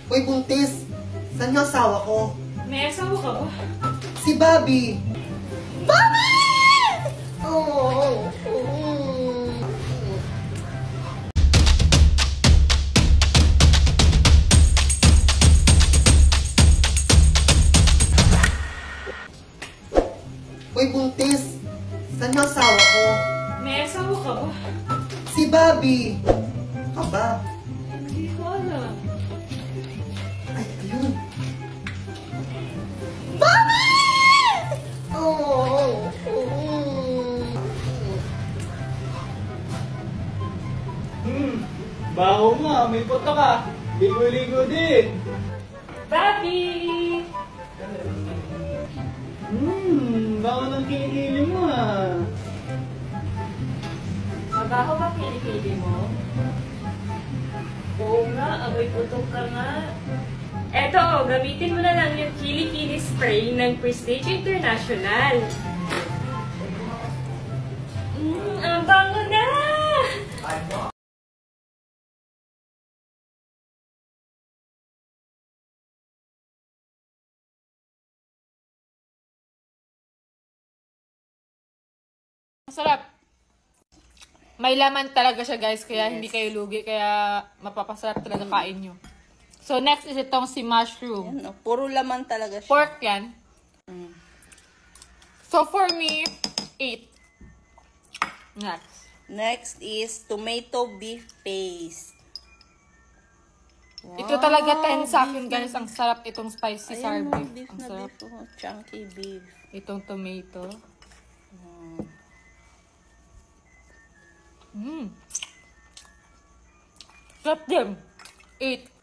Uy, buntis! Saan yung asawa ko? May asawa ka ba? Si Bobby! Bobby! Oh. Uy, buntis! Saan yung asawa ko? May asawa ka ba? Si Bobby! Aba? Hindi ko alam. Ay, ayun! Bobby! Oh. Baho nga, may puto ka. Ligo-ligo din. Bobby! Baho ng kilikili mo ah. Mabaho ba kilikili mo? Oo nga, amoy putok ka nga. Eto, gamitin mo na lang yung kilikili spray ng Prestige International. Ang bango na! Masarap. May laman talaga siya, guys, kaya hindi kayo lugi, kaya mapapasarap talaga kain nyo. So, next is itong si mushroom. Yan, puro laman talaga siya. Pork yan. So, for me, 8. Next. Next is tomato beef paste. Wow. Ito talaga 10 sa akin, guys. Ang sarap itong spicy sour Ayan, beef. beef Ang na sarap. beef. Oh, chunky beef. Itong tomato. Sarap din. 8.